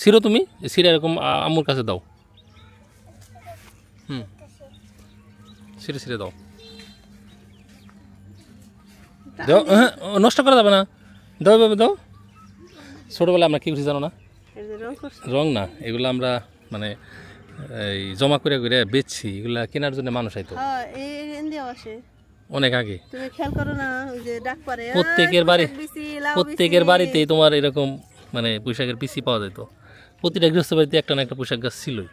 ছিঁড়ো তুমি ছিঁড়ে এরকম আম্মুর কাছে দাও। ছিঁড়ে ছিঁড়ে দাও দাও। হ্যাঁ নষ্ট করা যাবে না, দাও ভাবে দাও। ছোটোবেলা আমরা কী করছি জানো না? রং না, এগুলো আমরা মানে এই জমা করে করে বেচছি, এগুলা কেনার জন্য মানুষ আইতো অনেক আগে। প্রত্যেকের বাড়িতেই তোমার এরকম মানে পোশাকের পিসি পাওয়া যেত। প্রতিটা গৃহস্থ বাড়িতে একটা না একটা পোশাক গাছ ছিলই।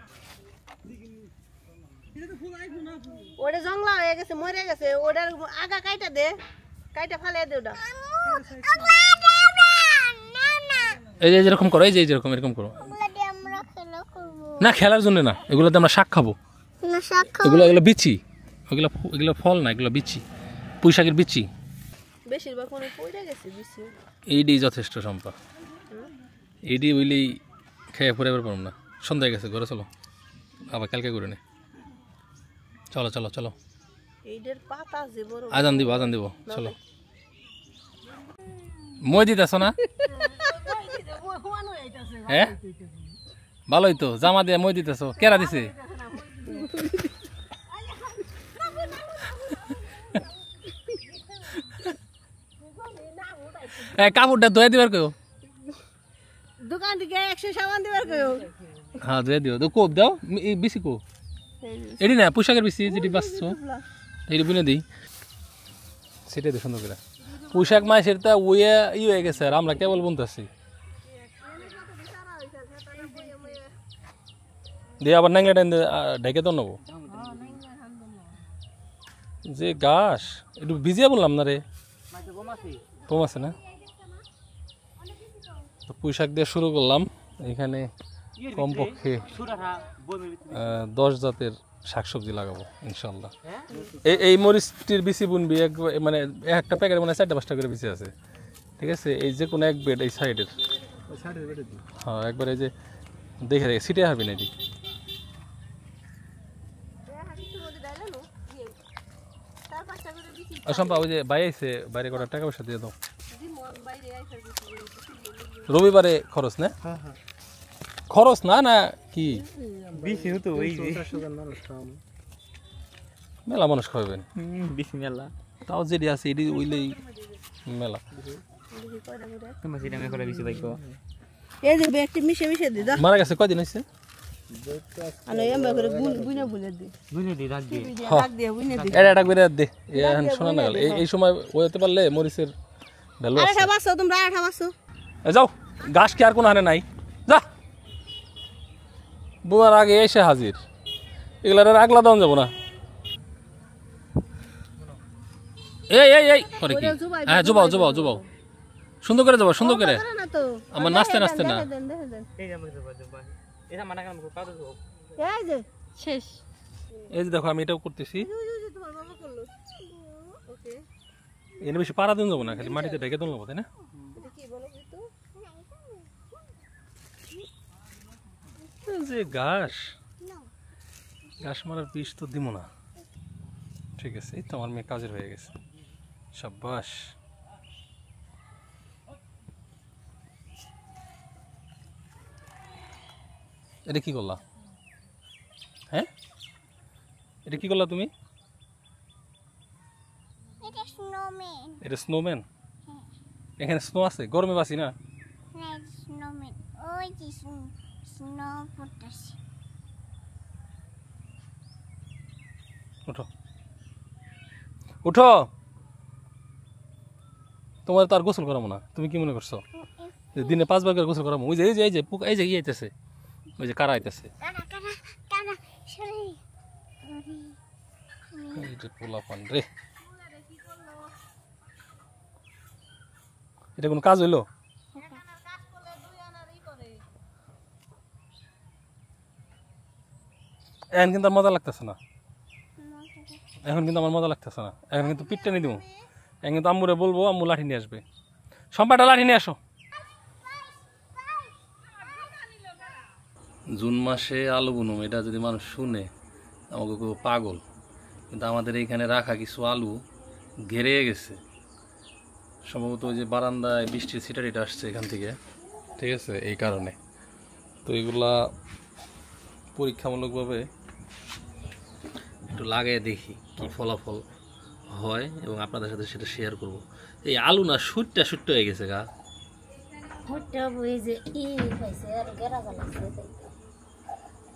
ওটা জংলা হয়ে গেছে, মরে গেছে, ওটার আগা কাইটা দে, কাইটা ফালে দে ওটা। এই যে যেরকম করো, এই যে যেরকম এরকম করো না, খেলার জন্য না, এগুলোতে আমরা শাক খাবো। এগুলো এগুলো বিচি, ওগুলো এগুলো ফল না, এগুলো বিচি, পুঁইশাকের বিচি। বেশিরভাগ মনে পড়ে গেছে বিচি। এইডি যথেষ্ট সম্পা, এইডি বুঝলেই খেয়ে পরে এবার পারব না। সন্ধ্যা হয়ে গেছে, ঘরে চলো, আবার কালকে করে নে। চলো চলো চলো, আজান দিব আজান দিব, চলো। মই দিতেছ না? হ্যাঁ ভালোই তো, জামা দিয়ে মই দিতেছ, কেরা দিছে? কাপড়টা ধুয়ে দিবার কেউ, দোকান থেকে 100 সাবান দিবার কেউ। হ্যাঁ ধুয়ে দিও, তো কোপ দাও বেশি কো, এটি না পোশাকের বেশি যেটি বাঁচছো এটি বুনে দিই, সেটাই তো সুন্দর করে। পোশাক মাসের তা ওয়ে ই হয়ে গেছে, আর আমরা কেবল বুনতেছি দিয়ে আবার নাংলা টাইম ঢেকে তো নেবো। যে ঘাস একটু ভিজিয়ে বললাম না রে, কম আছে না? তো পুঁইশাক দিয়ে শুরু করলাম। এখানে কমপক্ষে 10 জাতের শাকসবজি লাগাবো ইনশাল্লাহ। এই মরিচটির বিচি বুনবি, মানে একটা প্যাকেট মানে 4-5টা করে বিচি আছে, ঠিক আছে? এই যে কোনো এক বেড এই সাইডের, হ্যাঁ একবার এই যে দেখে দেখে সিটে হারবি না এটি। সম্পা ওই যে বাইরে আইসে, বাইরে কটা টাকা পয়সা দিয়ে দাও। রবিবারে খরচ না? খরচ না না কি মেলা মানুষ খাওয়াবেন, তাও যেটি আছে এটি ওইলেই মেলা। মারা গেছে কয়দিন হয়েছে? শোনা না গেল এই সময় হতে পারলে মরিচের যাও, ঘাস কি আর কোনো হানে নাই, যা বোমার আগে এসে হাজির, এগুলা আগলা দাম যাবো না। এই এই এই করে কি? হ্যাঁ জুবাও জুবাও জুবাও, সুন্দর করে যাবো, সুন্দর করে, আমার নাচতে নাচতে না। এই যে দেখো আমি এটাও করতেছি, এনে বেশি পাড়া দিন যাবো না, খালি মাটিতে ঢেকে দিন নেবো, তাই না? যে ঘাস ঘাস মারার বিষ তো দিব না, ঠিক আছে? এই তো আমার মেয়ে কাজের হয়ে গেছে, সাব্বাস। এটা কি করলা? হ্যাঁ এটা কি করলা তুমি? এটা স্নোম্যান? এখানে স্নো আছে, গরমে বাসি না। উঠো উঠো, তোমার তো আর গোসল করাবো না, তুমি কি মনে করছো দিনে 5 বার করে গোসল করাবো? ওই যে এই যে এই যে এই যে ইয়ে আইতেছে, ওই যে কারা আইতেছে, পোলাপান রে। এটা কোনো কাজ হইলো? এখন কিন্তু আর মজা লাগতেছে না, এখন কিন্তু আমার মজা লাগতেছে না, এখন কিন্তু পিঠটা নিয়ে দিব, এখন কিন্তু আম্মুরে বলবো, আম্মু লাঠি নিয়ে আসবে। সম্পাটা লাঠি নিয়ে আসো। জুন মাসে আলু বুনুম, এটা যদি মানুষ শুনে আমাকে কেউ পাগল, কিন্তু আমাদের এইখানে রাখা কিছু আলু ঘেরে গেছে, সম্ভবত ওই যে বারান্দায় বৃষ্টির ছিটারিটা আসছে এখান থেকে, ঠিক আছে? এই কারণে তো এগুলা পরীক্ষামূলকভাবে একটু লাগিয়ে দেখি কি ফলাফল হয় এবং আপনাদের সাথে সেটা শেয়ার করব। এই আলু না সুটটা হয়ে গেছে গা।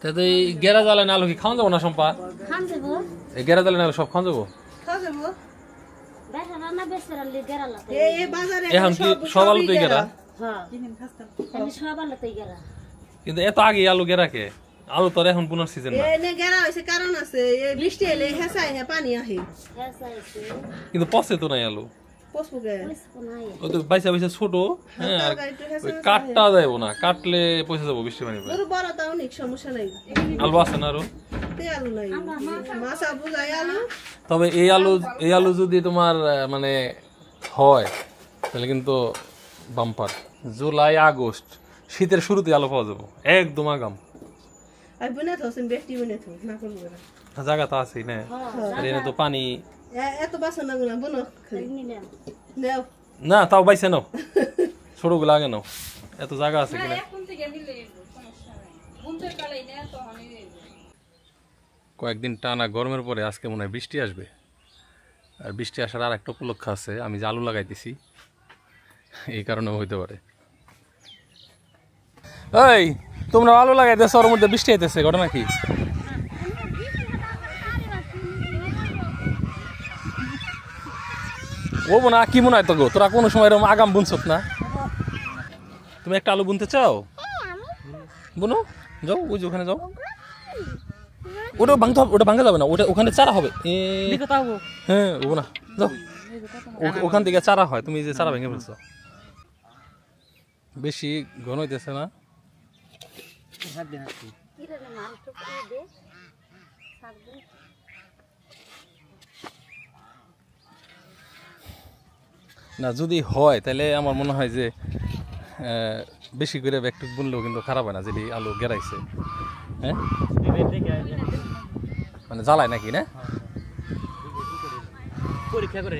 তাতে এই গেরা জ্বালায় না আলু কি খাওয়া যাবো না সম্পা? এই গেরা জ্বালায় না আলু সব খাওয়া যাবো? এখন কি সব আলুতেই গেরা? কিন্তু এত আগে আলু গেরাকে আলু তো এখন বুনার সিজন না। কারণ আছে বৃষ্টি এলে হেসায় পানি আহে কিন্তু পচে তো নাই আলু, ও তো বাইসা বাইসা ছোট। হ্যাঁ, আর ওই কাটটা যাবো না, কাটলে পয়সা যাবো বৃষ্টি পানি পায়। বড় তাও অনেক সমস্যা নাই। আলু আছে না আরো? আলু নাই, মাছ আবু যায় আলু। তবে এই আলু যদি তোমার মানে হয় তাহলে কিন্তু বাম্পার। জুলাই আগস্ট শীতের শুরুতে আলু পাওয়া যাবো একদম আগাম। আর বুনে তো আছেন ব্যক্তি বুনে তো না করব না, জায়গা তো আছেই না, আর এনে তো পানি এত বাসন না গুনা বনো নাও না, তাও বাইছে নাও, ছোটগুলো আগে নাও, এত জায়গা আছে কিনা। কয়েকদিন টানা গরমের পরে আজকে মনে হয় বৃষ্টি আসবে, আর বৃষ্টি আসার আর একটা উপলক্ষ আছে, আমি যে আলু লাগাইতেছি এই কারণেও হইতে পারে। এই তোমরা আলু লাগাইতেছ, ওর মধ্যে বৃষ্টি আইতেছে, ঘটনা কি? ও বোনা কি মনে হয় তো গো, তোরা কোনো সময় এরকম আগাম বুনছত না? তুমি একটা আলু বুনতে চাও? বুনো, যাও ওই যে ওখানে যাও। ওটা ভাঙতে হবে, ওটা ভাঙা যাবে না, ওটা ওখানে চারা হবে। হ্যাঁ ও না, যাও ওখান থেকে চারা হয়, তুমি যে চারা ভেঙে ফেলছো। বেশি ঘন হইতেছে না? না যদি হয় তাহলে আমার মনে হয় যে বেশি করে ব্যাকটুক বুনলেও কিন্তু খারাপ হয় না, যদি আলু গেরাইছে। হ্যাঁ মানে জ্বালায় নাকি না? পরীক্ষা করে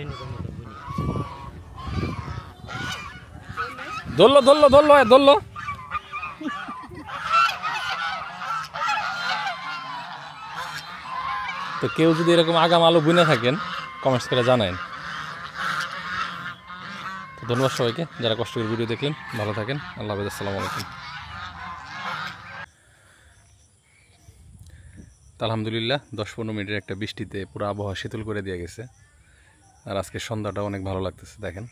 ধরলো ধরলো ধরলো ধরলো। তো কেউ যদি এরকম আগাম আলু বুনে থাকেন কমেন্টস করে জানায়েন। তো ধন্যবাদ সবাইকে যারা কষ্ট করে ভিডিও দেখলেন, ভালো থাকেন, আল্লাহ হাফেজ, আসসালামু আলাইকুম। আলহামদুলিল্লাহ 10-15 মিনিটের একটা বৃষ্টিতে পুরো আবহাওয়া শীতল করে দিয়ে গেছে, আর আজকে সন্ধ্যাটা অনেক ভালো লাগতেছে। দেখেন